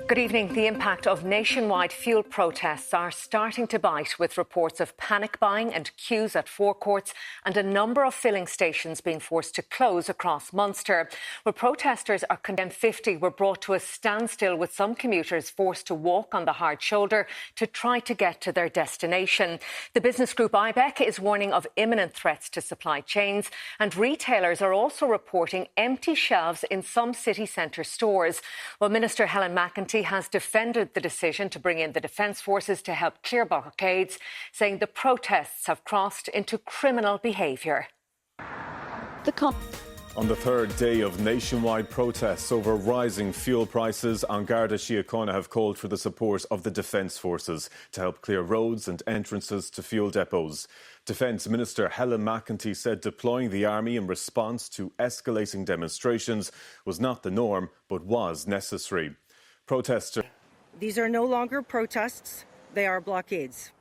Good evening. The impact of nationwide fuel protests are starting to bite, with reports of panic buying and queues at forecourts and a number of filling stations being forced to close across Munster. Where protesters are condemned 50 were brought to a standstill, with some commuters forced to walk on the hard shoulder to try to get to their destination. The business group IBEC is warning of imminent threats to supply chains, and retailers are also reporting empty shelves in some city centre stores. Well, Minister Helen McEntee has defended the decision to bring in the Defence Forces to help clear blockades, saying the protests have crossed into criminal behaviour. On the third day of nationwide protests over rising fuel prices, An Garda Síochána have called for the support of the Defence Forces to help clear roads and entrances to fuel depots. Defence Minister Helen McEntee said deploying the army in response to escalating demonstrations was not the norm, but was necessary. Protesters. These are no longer protests, they are blockades.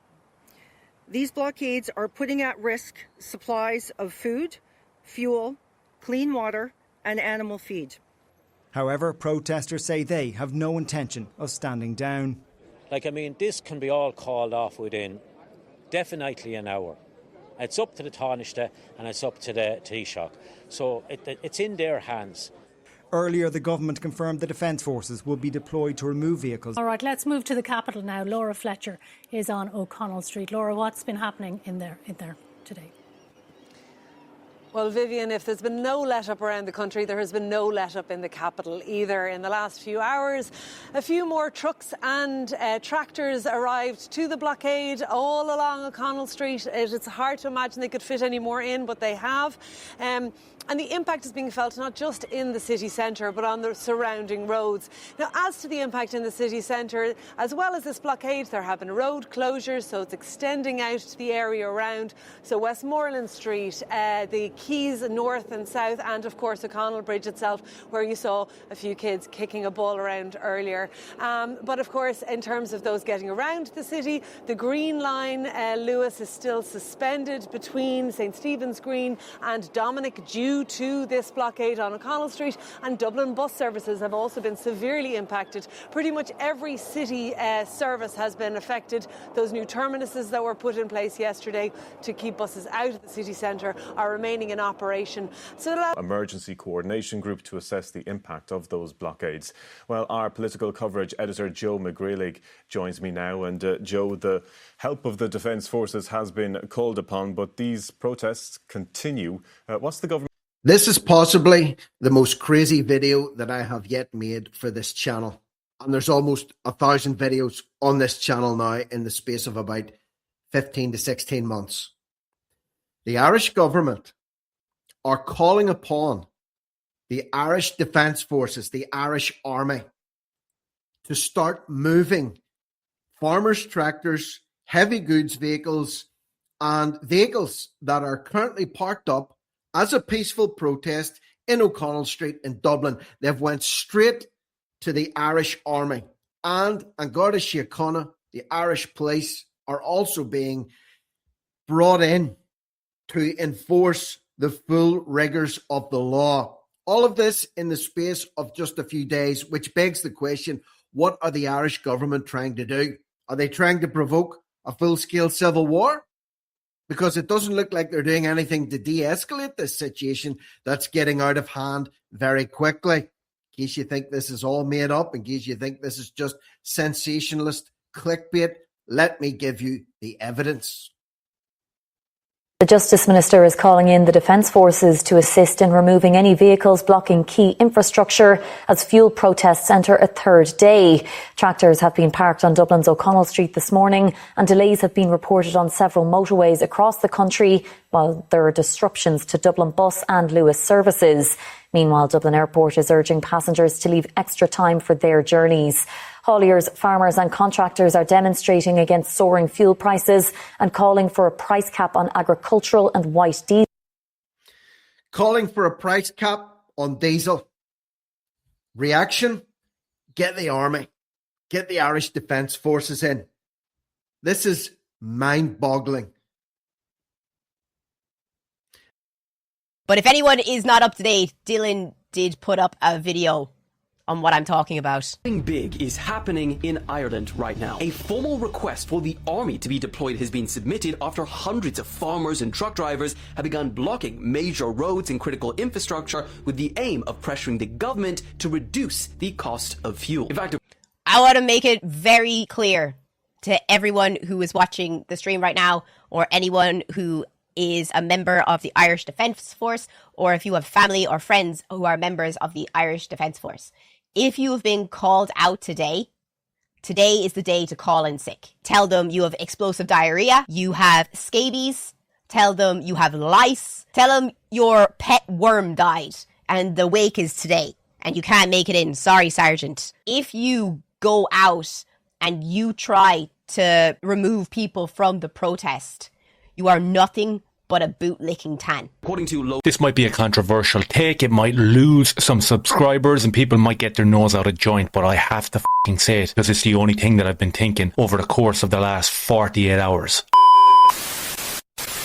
These blockades are putting at risk supplies of food, fuel, clean water and animal feed. However, protesters say they have no intention of standing down. This can be all called off within definitely an hour. It's up to the Taoiseach and it's up to the Taoiseach. So it's in their hands. Earlier, the government confirmed the Defence Forces will be deployed to remove vehicles. All right, let's move to the capital now. Laura Fletcher is on O'Connell Street. Laura, what's been happening in there today? Well, Vivian, if there's been no let-up around the country, there has been no let-up in the capital either. In the last few hours, a few more trucks and tractors arrived to the blockade all along O'Connell Street. It's hard to imagine they could fit any more in, but they have. And the impact is being felt not just in the city centre, but on the surrounding roads. Now, as to the impact in the city centre, as well as this blockade, there have been road closures, so it's extending out to the area around. So Westmoreland Street, the Quays north and south, and of course O'Connell Bridge itself, where you saw a few kids kicking a ball around earlier. But of course, in terms of those getting around the city, the Green Line, Lewis, is still suspended between St Stephen's Green and Dominic due to this blockade on O'Connell Street, and Dublin bus services have also been severely impacted. Pretty much every city service has been affected. Those new terminuses that were put in place yesterday to keep buses out of the city centre are remaining in operation. So Emergency Coordination Group to assess the impact of those blockades. Well, our political coverage editor Joe McGreelig joins me now. And Joe, the help of the Defence Forces has been called upon, but these protests continue. What's the government? This is possibly the most crazy video that I have yet made for this channel. And there's almost 1,000 videos on this channel now in the space of about 15 to 16 months. The Irish government are calling upon the Irish Defence Forces, the Irish Army, to start moving farmers' tractors, heavy goods vehicles, and vehicles that are currently parked up as a peaceful protest in O'Connell Street in Dublin. They've went straight to the Irish Army. And An Garda Síochána, the Irish police, are also being brought in to enforce the full rigours of the law. All of this in the space of just a few days, which begs the question, what are the Irish government trying to do? Are they trying to provoke a full-scale civil war? Because it doesn't look like they're doing anything to de-escalate this situation that's getting out of hand very quickly. In case you think this is all made up, in case you think this is just sensationalist clickbait, let me give you the evidence. The Justice Minister is calling in the Defence Forces to assist in removing any vehicles blocking key infrastructure as fuel protests enter a third day. Tractors have been parked on Dublin's O'Connell Street this morning, and delays have been reported on several motorways across the country, while there are disruptions to Dublin bus and Lewis services. Meanwhile, Dublin Airport is urging passengers to leave extra time for their journeys. Hauliers, farmers and contractors are demonstrating against soaring fuel prices and calling for a price cap on agricultural and white diesel. Calling for a price cap on diesel. Reaction? Get the army. Get the Irish Defence Forces in. This is mind-boggling. But if anyone is not up to date, Dylan did put up a video on what I'm talking about. Something big is happening in Ireland right now. A formal request for the army to be deployed has been submitted after hundreds of farmers and truck drivers have begun blocking major roads and critical infrastructure with the aim of pressuring the government to reduce the cost of fuel. In fact, I want to make it very clear to everyone who is watching the stream right now, or anyone who is a member of the Irish Defence Force, or if you have family or friends who are members of the Irish Defence Force. If you have been called out today is the day to call in sick. Tell them you have explosive diarrhea, you have scabies, tell them you have lice, tell them your pet worm died, and the wake is today, and you can't make it in. Sorry, Sergeant. If you go out and you try to remove people from the protest, you are nothing but a boot-licking tan. According to this might be a controversial take, it might lose some subscribers and people might get their nose out of joint, but I have to f***ing say it because it's the only thing that I've been thinking over the course of the last 48 hours.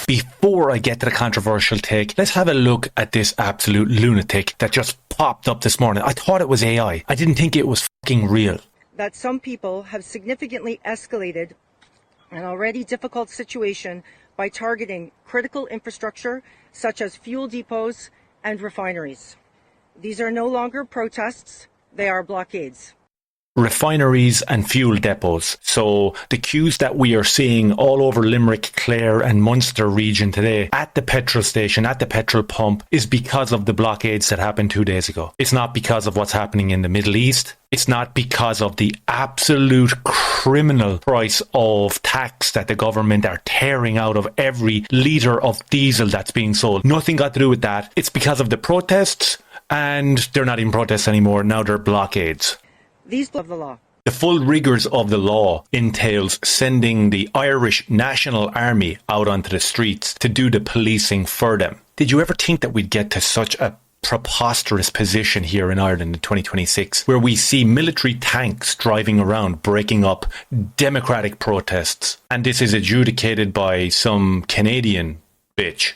Before I get to the controversial take, let's have a look at this absolute lunatic that just popped up this morning. I thought it was AI. I didn't think it was f***ing real. That some people have significantly escalated an already difficult situation by targeting critical infrastructure such as fuel depots and refineries. These are no longer protests, they are blockades. Refineries and fuel depots. So the queues that we are seeing all over Limerick, Clare and Munster region today at the petrol station, at the petrol pump, is because of the blockades that happened 2 days ago. It's not because of what's happening in the Middle East. It's not because of the absolute criminal price of tax that the government are tearing out of every litre of diesel that's being sold. Nothing got to do with that. It's because of the protests, and they're not even protests anymore. Now they're blockades. These of the law. The full rigours of the law entails sending the Irish National Army out onto the streets to do the policing for them. Did you ever think that we'd get to such a preposterous position here in Ireland in 2026, where we see military tanks driving around breaking up democratic protests, and this is adjudicated by some Canadian bitch?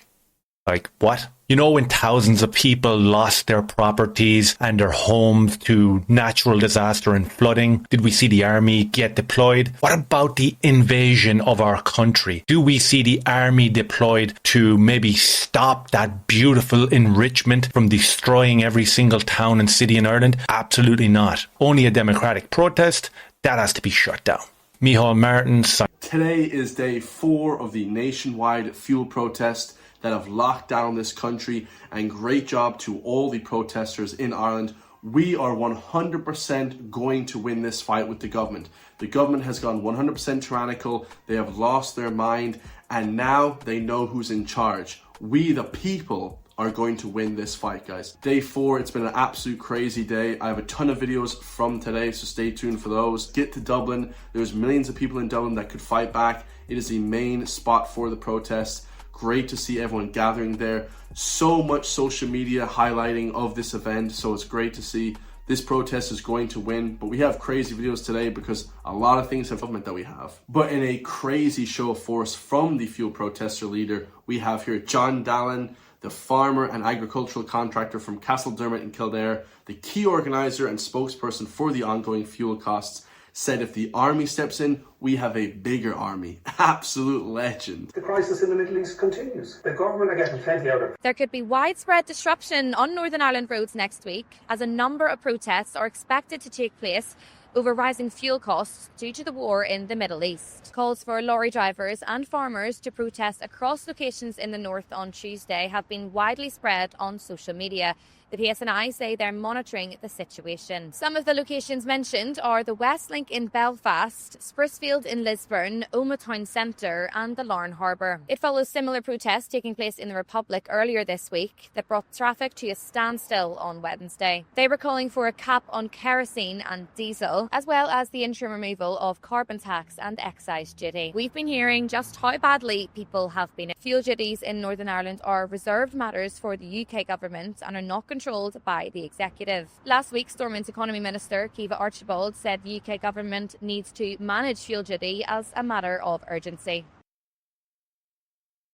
Like, what? You know, when thousands of people lost their properties and their homes to natural disaster and flooding, did we see the army get deployed? What about the invasion of our country? Do we see the army deployed to maybe stop that beautiful enrichment from destroying every single town and city in Ireland? Absolutely not. Only a democratic protest, that has to be shut down. Micheál Martin. Today is day 4 of the nationwide fuel protest that have locked down this country, and great job to all the protesters in Ireland. We are 100% going to win this fight with the government. The government has gone 100% tyrannical, they have lost their mind, and now they know who's in charge. We, the people, are going to win this fight, guys. Day 4, it's been an absolute crazy day. I have a ton of videos from today, so stay tuned for those. Get to Dublin. There's millions of people in Dublin that could fight back. It is the main spot for the protests. Great to see everyone gathering there. So much social media highlighting of this event, so it's great to see. This protest is going to win, but we have crazy videos today because a lot of things have government that we have. But in a crazy show of force from the fuel protester leader, we have here John Dallin, the farmer and agricultural contractor from Castledermot in Kildare, the key organiser and spokesperson for the ongoing fuel costs, said if the army steps in, we have a bigger army. Absolute legend. The crisis in the Middle East continues. The government are getting plenty out of it. There could be widespread disruption on Northern Ireland roads next week, as a number of protests are expected to take place over rising fuel costs due to the war in the Middle East. Calls for lorry drivers and farmers to protest across locations in the north on Tuesday have been widely spread on social media. The PSNI say they're monitoring the situation. Some of the locations mentioned are the Westlink in Belfast, Sprucefield in Lisburn, Omagh Town Centre and the Larne Harbour. It follows similar protests taking place in the Republic earlier this week that brought traffic to a standstill on Wednesday. They were calling for a cap on kerosene and diesel, as well as the interim removal of carbon tax and excise duty. We've been hearing just how badly people have been. Fuel duties in Northern Ireland are reserved matters for the UK government and are not controlled by the executive. Last week, Stormont's Economy Minister Kiva Archibald said the UK government needs to manage fuel duty as a matter of urgency.